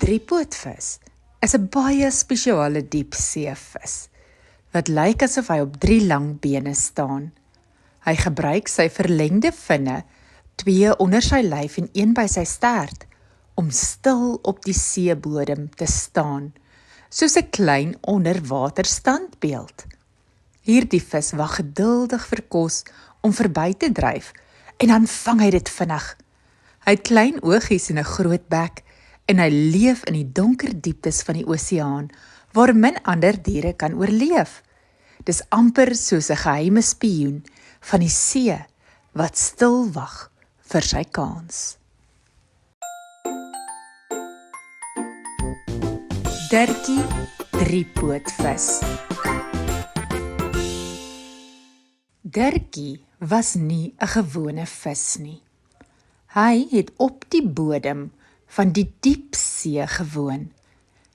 Driepootvis is 'n baie spesiale diepseevis, wat lyk asof hy op 3 lang bene staan. Hy gebruik sy verlengde vinne, 2 onder sy lyf en 1 by sy stert, om stil op die seebodem te staan, soos 'n klein onderwater standbeeld. Hierdie vis wag geduldig vir kos om verby te dryf, en dan vang hy dit vinnig. Hy het klein oogies en 'n groot bek, en hy leef in die donker dieptes van die oseaan, waar min ander diere kan oorleef. Dis amper soos 'n geheime spioen van die see, wat stil wag vir sy kans. Dirkie Driepootvis. Dirkie was nie 'n gewone vis nie. Hy het op die bodem van die diepsee gewoon,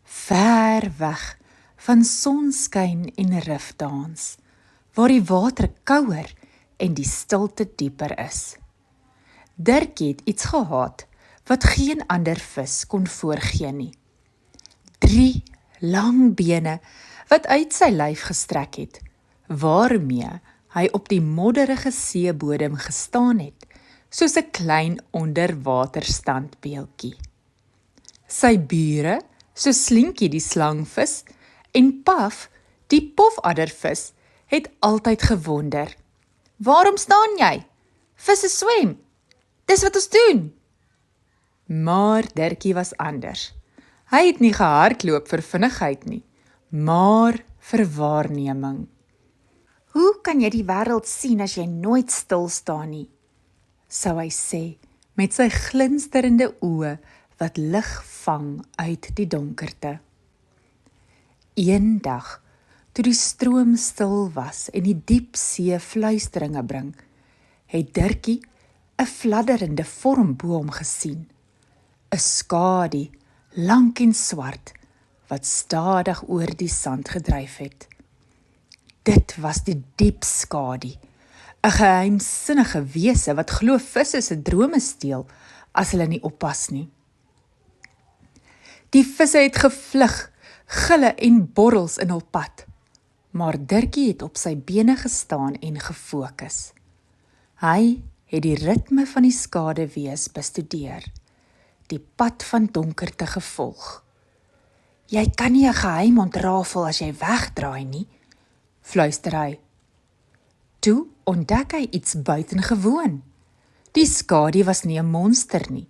ver weg van sonskyn en rifdans, waar die water kouer en die stilte dieper is. Dirkie het iets gehad wat geen ander vis kon voorgee nie. 3 lang bene wat uit sy lyf gestrek het, waarmee hy op die modderige seebodem gestaan het, soos 'n klein onderwaterstandbeeldjie. Sy bure, so Slinkie die slangvis en Paf die pofaddervis, het altyd gewonder: "Waarom staan jy? Visse swem. Dis wat ons doen." Maar Dirkie was anders. Hy het nie gehardloop vir vinnigheid nie, maar vir waarneming. "Hoe kan jy die wêreld sien as jy nooit stil staan nie?" sou hy sê, met sy glinsterende oë wat lig vang uit die donkerte. Eendag, toe die stroom stil was en die diep see fluisteringe bring, het Dirkie 'n fladderende vorm bo hom gesien. 'n Skadu, lank en swart, wat stadig oor die sand gedryf het. Dit was die diep skadu, 'n geheimsinnige wese wat glo visse se drome steel as hulle nie oppas nie. Die visse het gevlug, gille en borrels in hul pad, maar Dirkie het op sy bene gestaan en gefokus. Hy het die ritme van die skaduwees bestudeer, die pad van donkerte gevolg. "Jy kan nie 'n geheim ontrafel as jy wegdraai nie," fluister hy. Toe ontdek hy iets buitengewoon. Die skadu was nie 'n monster nie,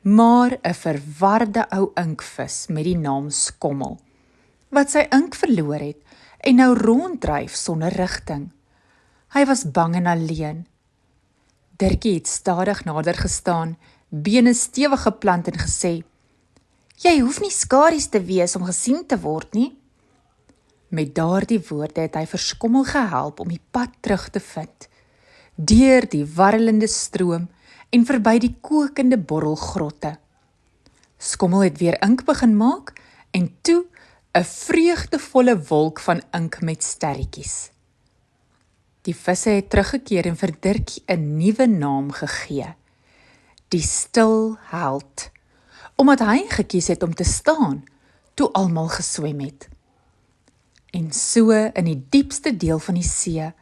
maar 'n verwarde ou inkvis met die naam Skommel, wat sy ink verloor het en nou ronddryf sonder rigting. Hy was bang en alleen. Dirkie het stadig nader gestaan, bene stewig geplant en gesê: "Jy hoef nie skadu's te wees om gesien te word nie." Met daardie woorde het hy vir Skommel gehelp om die pad terug te vind, deur die warrelende stroom en verby die kokende borrelgrotte. Skommel het weer ink begin maak en toe 'n vreugdevolle wolk van ink met sterretjies. Die visse het teruggekeer en vir Dirkie 'n nuwe naam gegee: die Stil Held, omdat hy gekies het om te staan toe almal geswem het. En so in die diepste deel van die see,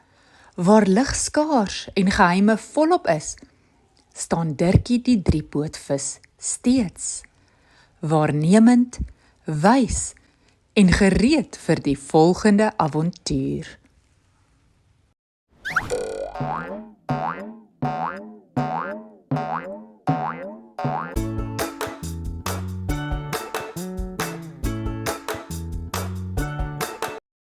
waar lig skaars en geheime volop is, staan Dirkie die driepootvis steeds, waarnemend, wys en gereed vir die volgende avontuur.